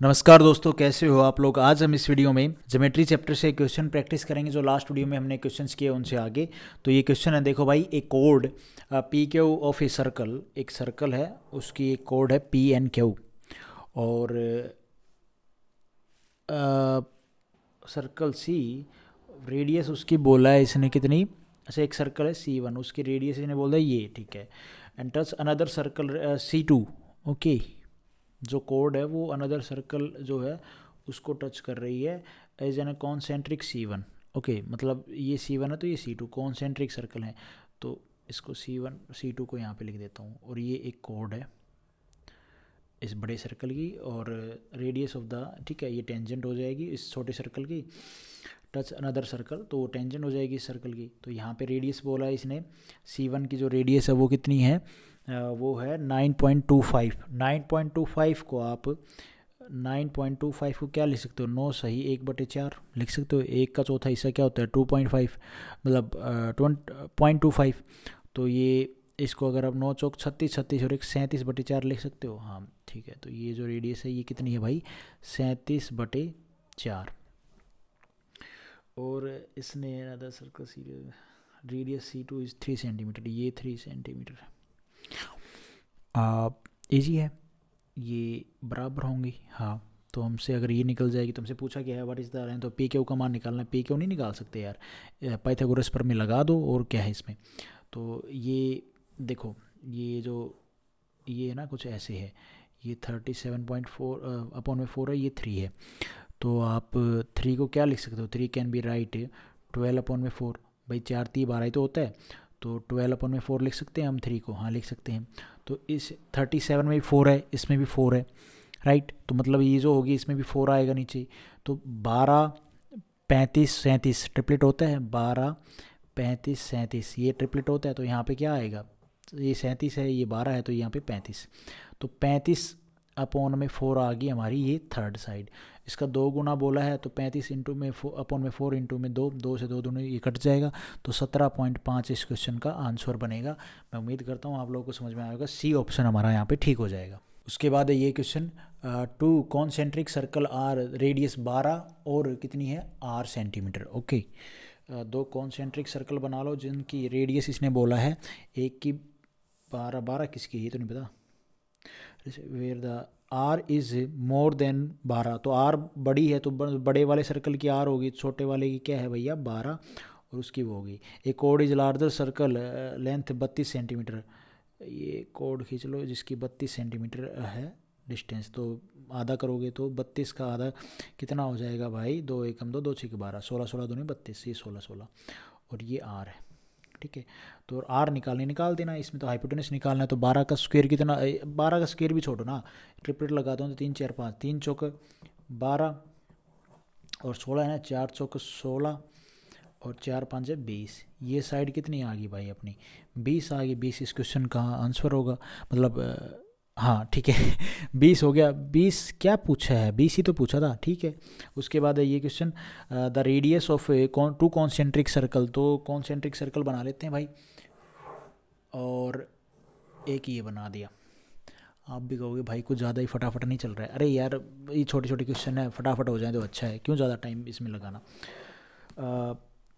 नमस्कार दोस्तों, कैसे हो आप लोग। आज हम इस वीडियो में ज्योमेट्री चैप्टर से क्वेश्चन प्रैक्टिस करेंगे। जो लास्ट वीडियो में हमने क्वेश्चंस किए उनसे आगे। तो ये क्वेश्चन है, देखो भाई, एक code P Q of a circle, एक सर्कल है, उसकी एक कोड है पी एन क्यू। और सर्कल सी, रेडियस उसकी बोला है इसने कितनी। अच्छा, एक सर्कल है सी वन, उसकी रेडियस इसने बोला है ये, ठीक है। And touch another circle C two. Okay, जो कोड है वो अनदर सर्कल जो है उसको टच कर रही है as an concentric C one. Okay, मतलब ये सी वन है तो ये सी टू कॉन्सेंट्रिक सर्कल है। तो इसको सी वन सी टू को यहाँ पे लिख देता हूँ। और ये एक कोड है इस बड़े सर्कल की, और रेडियस ऑफ द, ठीक है, ये टेंजेंट हो जाएगी इस छोटे सर्कल की। टच अनदर सर्कल, तो टेंजेंट हो जाएगी इस सर्कल की। तो यहाँ पे रेडियस बोला है इसने, सी वन की जो रेडियस है वो कितनी है, वो है 9.25। 9.25 को आप 9.25 को क्या लिख सकते हो, 9 सही 1/4 लिख सकते हो। एक का चौथा हिस्सा क्या होता है, 2.5, मतलब 0.25। तो ये इसको अगर आप 9 चौक 36, 36 और एक 37/4 लिख सकते हो। हाँ ठीक है, तो ये जो रेडियस है ये कितनी है भाई, 37/4। और इसने another circle C, radius C two is 3 centimetre, ये 3 सेंटीमीटर। ईजी है, ये बराबर होंगी। हाँ, तो हमसे अगर ये निकल जाएगी, तो हमसे पूछा क्या है व्हाट इज़ द रेंज, तो पी क्यू का मान निकालना है। पी क्यू नहीं निकाल सकते यार, पाइथागोरस पर में लगा दो और क्या है इसमें। तो ये देखो, ये जो ये है ना, कुछ ऐसे है, ये 37.4 अपॉन में 4 है, ये 3 है। तो आप 3 को क्या लिख सकते हो, 3 कैन बी राइट 12/4। भाई 4×3 12 ही तो होता है, तो 12/4 लिख सकते हैं हम 3 को। हाँ लिख सकते हैं। तो इस 37 में भी 4 है, इसमें भी 4 है, राइट। तो मतलब ये जो होगी इसमें भी 4 आएगा नीचे। तो 12 35 37 ट्रिपलेट होता है, 12 35 37 ये ट्रिपलेट होता है। तो यहाँ पे क्या आएगा, ये 37 है, ये 12 है, तो यहाँ पे 35। तो 35/4 आ गई हमारी ये थर्ड साइड। इसका 2 गुना बोला है, तो 35 इंटू में अपॉन में 4 इंटू में 2, 2 से 2 दोनों ये कट जाएगा। तो 17.5 इस क्वेश्चन का आंसर बनेगा। मैं उम्मीद करता हूँ आप लोगों को समझ में आएगा। सी ऑप्शन हमारा यहाँ पे ठीक हो जाएगा। उसके बाद है ये question, two concentric circle R, radius 12 और कितनी है, आर सेंटीमीटर। ओके, दो कॉन्सेंट्रिक सर्कल बना लो जिनकी रेडियस इसने बोला है, एक की 12, 12 किसकी ये तो नहीं पता। Where the R is more than 12, तो आर बड़ी है तो बड़े वाले सर्कल की आर होगी, छोटे वाले की क्या है भैया 12, और उसकी वो होगी। एक code is larger circle, length 32 centimetre. ये कोड खींच लो जिसकी 32 सेंटीमीटर है डिस्टेंस। तो आधा करोगे तो 32 का आधा कितना हो जाएगा भाई, 2 एकम 2, 2 6 12, 16 16 दूनी 32, ये 16 16। और ये आर है, ठीक है। तो आर निकाल देना। इसमें तो हाइपोटेनस निकालना है। तो 12 का स्क्वायर कितना, 12 का स्क्वायर भी छोड़ो ना, ट्रिपलेट लगा दो तो 3 4 5, 3 चौक 12 और 16 है ना, 4 चौक 16 और 4 5 है 20। ये साइड कितनी आ गई भाई अपनी, 20 आ गई। 20 इस क्वेश्चन का आंसर होगा, मतलब हाँ ठीक है 20 हो गया। 20 क्या पूछा है, 20 ही तो पूछा था, ठीक है। उसके बाद है ये question, the radius of to concentric circle. तो कॉन्सेंट्रिक सर्कल बना लेते हैं भाई, और एक ये बना दिया। आप भी कहोगे भाई कुछ ज़्यादा ही फटाफट नहीं चल रहा है। अरे यार, ये छोटे छोटे क्वेश्चन है, फटाफट हो जाए तो अच्छा है, क्यों ज़्यादा टाइम इसमें लगाना।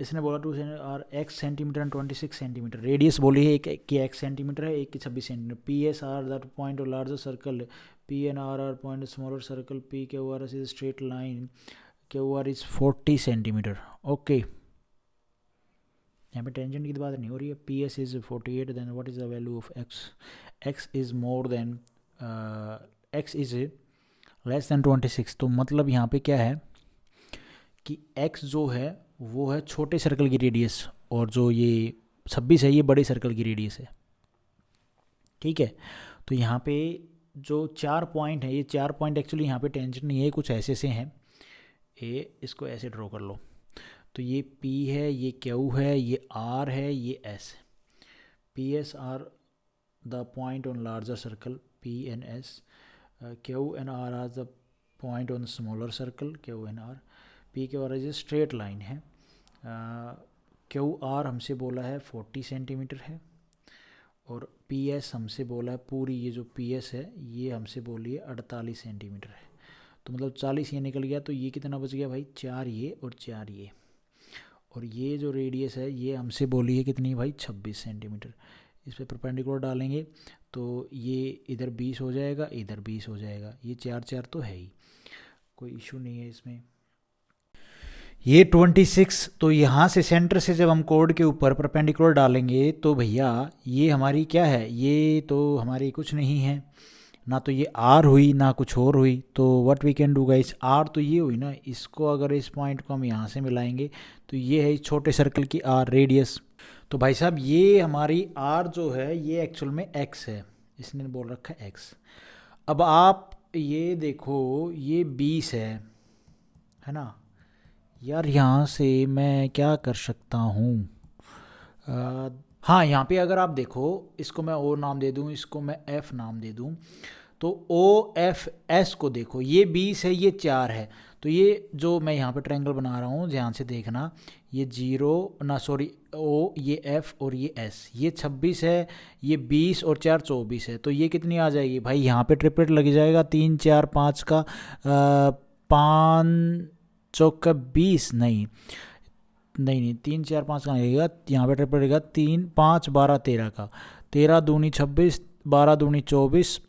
इसने बोला two R x centimetre and 26 centimetre. Radius बोली है एक की एक्स सेंटीमीटर है, एक की 26 centimetre. P S are that point of larger circle, P N are point smaller circle, P Q R is straight line, Q R is 40 centimetre. Okay, यहाँ पे tangent की बात नहीं हो रही है। P S is 48, then what is the value of x, x is more than, x is less than 26। तो मतलब यहाँ पे क्या है कि x जो है वो है छोटे सर्कल की रेडियस, और जो ये 26 है ये बड़े सर्कल की रेडियस है, ठीक है। तो यहाँ पे जो 4 पॉइंट है, ये 4 पॉइंट एक्चुअली यहाँ पे टेंजेंट नहीं है, कुछ ऐसे से हैं। इसको ऐसे ड्रॉ कर लो। तो ये P है, ये Q है, ये R है, ये S है। P S are the point on larger circle P and S, Q and R are the point on smaller circle Q and R। P के और ये स्ट्रेट लाइन है। क्यू आर हमसे बोला है 40 सेंटीमीटर है, और पी एस हमसे बोला है, पूरी ये जो पी एस है ये हमसे बोली है 48 सेंटीमीटर है। तो मतलब 40 ये निकल गया, तो ये कितना बच गया भाई, 4 ये और 4 ये। और ये जो रेडियस है ये हमसे बोली है कितनी भाई, 26 सेंटीमीटर। इस पर परपेंडिकुलर डालेंगे तो ये इधर 20 हो जाएगा, इधर 20 हो जाएगा, ये 4 4 तो है ही, कोई इशू नहीं है इसमें। ये 26, तो यहाँ से सेंटर से जब हम कोड के ऊपर परपेंडिकुलर डालेंगे तो भैया ये हमारी क्या है, ये तो हमारी कुछ नहीं है ना, तो ये आर हुई ना कुछ और हुई। तो what we can do guys, R तो ये हुई ना, इसको अगर इस पॉइंट को हम यहाँ से मिलाएंगे तो ये है इस छोटे सर्कल की आर रेडियस। तो भाई साहब ये हमारी आर जो है ये एक्चुअल में एक्स है, इसने बोल रखा है एक्स। अब आप ये देखो ये 20 है ना यार, यहाँ से मैं क्या कर सकता हूँ, हाँ यहाँ पे अगर आप देखो, इसको मैं ओ नाम दे दूँ, इसको मैं एफ नाम दे दूँ, तो ओ एफ एस को देखो, ये 20 है ये 4 है, तो ये जो मैं यहाँ पे ट्रायंगल बना रहा हूँ ध्यान से देखना, ये 0 ना सॉरी ओ, ये एफ और ये एस, ये 26 है, ये 20 और 4 24 है, तो ये कितनी आ जाएगी भाई, यहाँ पे ट्रिपलेट लग जाएगा, 3 4 5 का 5 चौका 20, नहीं नहीं नहीं 3 4 5 का लगेगा, यहाँ पे ट्रिपल लगेगा, 3 5 12 13 का, 13 दूनी 26, 12 दूनी 24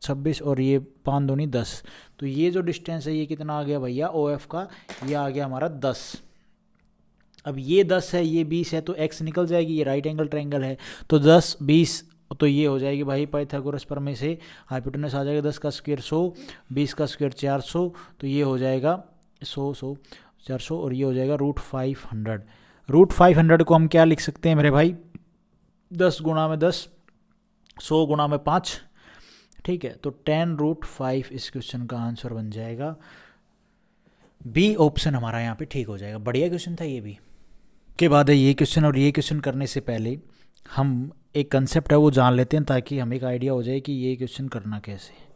26 और ये 5 दूनी 10। तो ये जो डिस्टेंस है ये कितना आ गया भैया ओ एफ का, ये आ गया हमारा 10। अब ये 10 है ये 20 है, तो एक्स निकल जाएगी, ये राइट एंगल ट्रायंगल है, तो 10 20, तो ये हो जाएगी भाई पाइथागोरस प्रमेय से हाइपोटेनस आ जाएगा 10 का स्क्वायर 100, 20 का स्क्वायर 400, तो ये हो जाएगा 100 100 400 और ये हो जाएगा √500। √500 को हम क्या लिख सकते हैं मेरे भाई, 10 गुणा में 10, 100 गुणा में 5, ठीक है, तो 10√5 इस क्वेश्चन का आंसर बन जाएगा। बी ऑप्शन हमारा यहाँ पे ठीक हो जाएगा। बढ़िया क्वेश्चन था ये भी। के बाद है ये क्वेश्चन, और ये क्वेश्चन करने से पहले हम एक कंसेप्ट है वो जान लेते हैं ताकि हमें एक आइडिया हो जाए कि ये क्वेश्चन करना कैसे।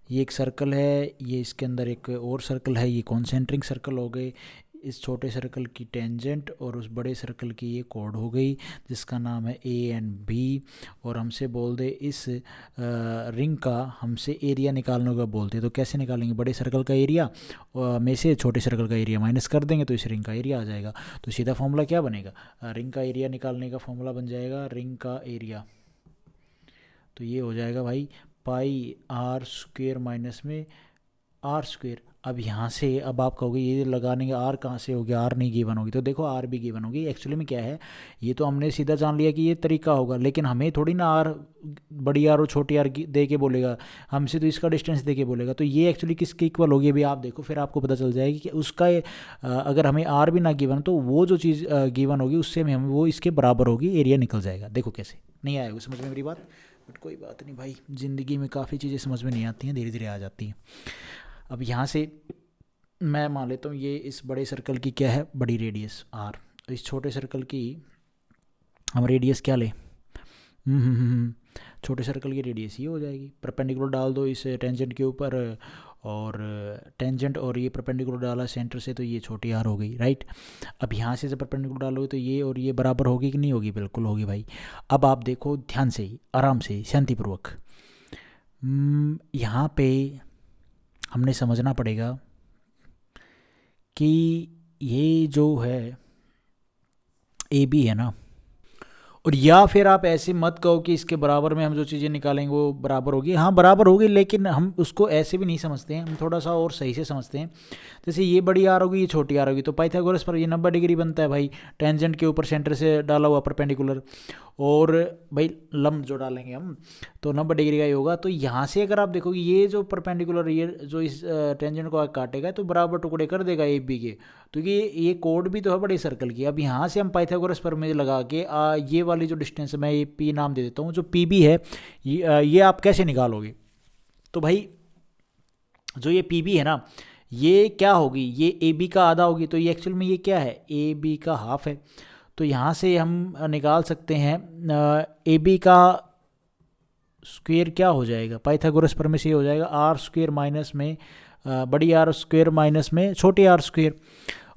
ये एक सर्कल है, ये इसके अंदर एक और सर्कल है, ये कॉन्सेंट्रिक सर्कल हो गए, इस छोटे सर्कल की टेंजेंट और उस बड़े सर्कल की ये कोड हो गई जिसका नाम है ए एंड बी। और हमसे बोल दे इस रिंग का हमसे एरिया निकालने का बोलते, तो कैसे निकालेंगे, बड़े सर्कल का एरिया में से छोटे सर्कल का एरिया माइनस कर देंगे तो इस रिंग का एरिया आ जाएगा। तो सीधा फॉर्मूला क्या बनेगा, रिंग का एरिया निकालने का फॉर्मूला बन जाएगा रिंग का एरिया, तो ये हो जाएगा भाई पाई आर स्क्वेयर माइनस में आर स्क्वेयर। अब यहाँ से अब आप कहोगे ये लगाने का आर कहाँ से हो गया, आर नहीं गिवन होगी, तो देखो आर भी गिवन होगी। एक्चुअली में क्या है, ये तो हमने सीधा जान लिया कि ये तरीका होगा, लेकिन हमें थोड़ी ना आर बड़ी आर और छोटी आर दे के बोलेगा, हमसे तो इसका डिस्टेंस दे के बोलेगा। तो ये एक्चुअली किसके इक्वल होगी अभी आप देखो, फिर आपको पता चल जाएगी कि उसका अगर हमें आर भी ना गिवन तो वो जो चीज़ गिवन होगी उससे हमें वो इसके बराबर होगी, एरिया निकल जाएगा। देखो कैसे, नहीं आएगा समझ में मेरी बात, बट कोई बात नहीं भाई, ज़िंदगी में काफ़ी चीज़ें समझ में नहीं आती हैं, धीरे धीरे आ जाती हैं। अब यहाँ से मैं मान लेता हूँ ये इस बड़े सर्कल की क्या है, बड़ी रेडियस आर, इस छोटे सर्कल की हम रेडियस क्या लें, छोटे सर्कल की रेडियस ये हो जाएगी। परपेंडिकुलर डाल दो इस टेंजेंट के ऊपर, और टेंजेंट और ये परपेंडिकुलर डाला सेंटर से, तो ये छोटी आर हो गई, राइट। अब यहाँ से जब परपेंडिकुलर डालोगे तो ये और ये बराबर होगी कि नहीं होगी, बिल्कुल होगी भाई। अब आप देखो ध्यान से, आराम से, शांतिपूर्वक, यहाँ पे हमने समझना पड़ेगा कि ये जो है ए बी है ना, और या फिर आप ऐसे मत कहो कि इसके बराबर में हम जो चीज़ें निकालेंगे वो बराबर होगी, हाँ बराबर होगी, लेकिन हम उसको ऐसे भी नहीं समझते हैं, हम थोड़ा सा और सही से समझते हैं। जैसे ये बड़ी आर होगी ये छोटी आर होगी, तो पाइथागोरस पर ये 90 डिग्री बनता है भाई, टेंजेंट के ऊपर सेंटर से डाला हुआ परपेंडिकुलर, और भाई लंब जो डालेंगे हम तो 90 डिग्री का ही होगा। तो यहाँ से अगर आप देखोगे ये जो परपेंडिकुलर ये जो इस टेंजेंट को काटेगा तो बराबर टुकड़े कर देगा ए बी के, क्योंकि ये कोड भी तो है बड़े सर्कल की। अब यहाँ से हम पाइथागोरस प्रमेय लगा के ये वाली जो डिस्टेंस मैं ये पी नाम दे देता हूँ, जो पी बी है ये आप कैसे निकालोगे, तो भाई जो ये पी बी है ना ये क्या होगी, ये ए बी का आधा होगी, तो ये एक्चुअल में ये क्या है, ए बी का हाफ है। तो यहाँ से हम निकाल सकते हैं ए बी का स्क्वायर क्या हो जाएगा, पाइथागोरस प्रमेय से हो जाएगा आर स्क्वायर माइनस में बड़ी आर स्क्वायर माइनस में छोटी आर स्क्वायर,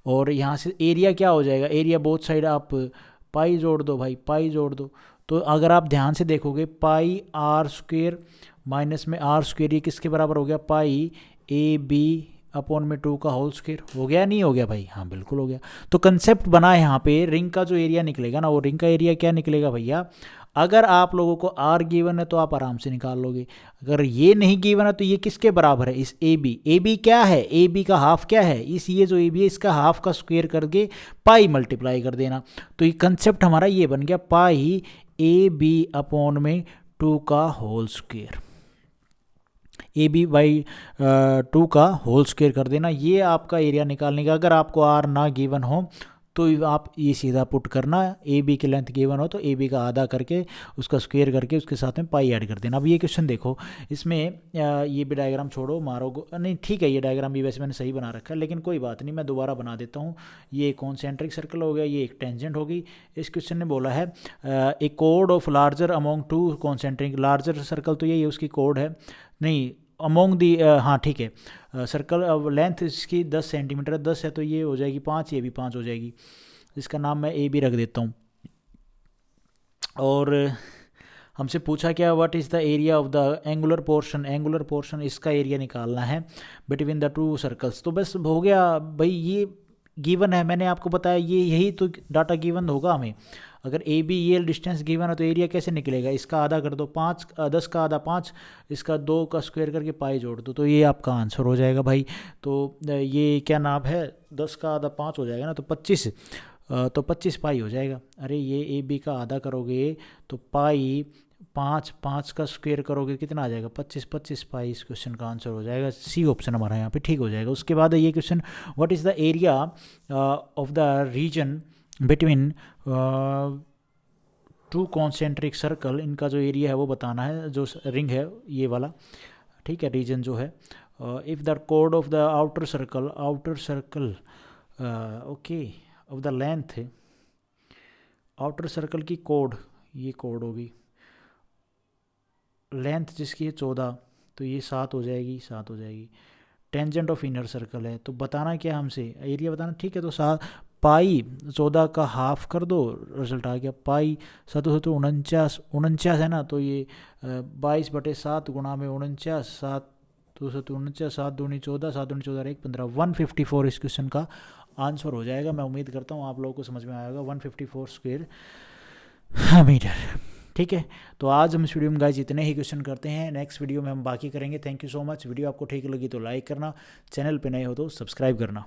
और यहाँ से एरिया क्या हो जाएगा, एरिया बोथ साइड आप पाई जोड़ दो भाई, पाई जोड़ दो। तो अगर आप ध्यान से देखोगे पाई आर स्क्वायर माइनस में आर स्क्वायर ये किसके बराबर हो गया, पाई ए बी अपॉन में 2 का होल स्क्वायर। हो गया नहीं हो गया भाई? हाँ बिल्कुल हो गया। तो कंसेप्ट बना है यहाँ पे, रिंग का जो एरिया निकलेगा ना, वो रिंग का एरिया क्या निकलेगा भैया, अगर आप लोगों को आर गिवन है तो आप आराम से निकाल लोगे। अगर ये नहीं गिवन है तो ये किसके बराबर है, इस ए बी। ए बी क्या है, ए बी का हाफ क्या है, इस ये जो ए बी है इसका हाफ का स्क्वायर करके पाई मल्टीप्लाई कर देना। तो ये कंसेप्ट हमारा ये बन गया, पाई ए बी अपॉन में 2 का whole square, A B by 2 का होल स्क्वायर कर देना। ये आपका एरिया निकालने का। अगर आपको आर ना गिवन हो तो आप ये सीधा पुट करना, ए बी की लेंथ गिवन हो तो ए बी का आधा करके उसका स्क्वायर करके उसके साथ में पाई ऐड कर देना। अब ये क्वेश्चन देखो, इसमें ये भी डायग्राम छोड़ो, मारो नहीं ठीक है, ये डायग्राम भी वैसे मैंने सही बना रखा है, लेकिन कोई बात नहीं, मैं दोबारा बना देता हूँ। ये कॉन्सेंट्रिक सर्कल हो गया, ये एक टेंजेंट होगी। इस क्वेश्चन ने बोला है ए कोड of larger among 2 concentric, larger circle तो यही उसकी कोड है, नहीं अमोंग दी, हाँ ठीक है, सर्कल अब लेंथ इसकी 10 सेंटीमीटर, 10 है तो ये हो जाएगी 5, ये भी 5 हो जाएगी। इसका नाम मैं ए बी रख देता हूँ। और हमसे पूछा क्या, what is the area of the angular portion, angular portion इसका एरिया निकालना है बिटवीन द 2 सर्कल्स। तो बस हो गया भाई, ये गिवन है, मैंने आपको बताया ये यही तो डाटा गिवन होगा हमें। अगर ए बी ये डिस्टेंस गिवन है तो एरिया कैसे निकलेगा, इसका आधा कर दो, 5 10 का आधा 5, इसका 2 का स्क्वायर करके पाई जोड़ दो, तो ये आपका आंसर हो जाएगा भाई। तो ये क्या नाम है, 10 का आधा 5 हो जाएगा ना, तो 25, तो 25 पाई हो जाएगा। अरे ये ए बी का आधा करोगे तो पाई 5, 5 का स्क्वायर करोगे कितना आ जाएगा, 25, 25 पाई। इस क्वेश्चन का आंसर हो जाएगा सी ऑप्शन हमारा यहाँ पे ठीक हो जाएगा। उसके बाद ये question, what is the area of the region between 2 concentric circle, इनका जो एरिया है वो बताना है, जो रिंग है ये वाला, ठीक है, रीजन जो है। If the code of the outer circle, outer circle okay of the length, outer circle की कोड, ये कोड होगी, लेंथ जिसकी है 14, तो ये 7 हो जाएगी, 7 हो जाएगी। टेंजेंट ऑफ इनर सर्कल है, तो बताना क्या हमसे, एरिया बताना, ठीक है। तो 7 पाई 14 का हाफ कर दो, रिजल्ट आ गया पाई 7 49, 49 है ना, तो ये 22/7 गुणा में 49, 7 49, 7 दूनी 14, 7 दूनी 14, 1 15, 154 इस क्वेश्चन का आंसर हो जाएगा। मैं उम्मीद करता हूँ आप लोगों को समझ में आएगा, 154 स्क्वायर मीटर, ठीक है। तो आज हम इस वीडियो में गाइस इतने ही क्वेश्चन करते हैं, नेक्स्ट वीडियो में हम बाकी करेंगे। Thank you so much. Video आपको ठीक लगी तो लाइक करना, चैनल पे नए हो तो सब्सक्राइब करना।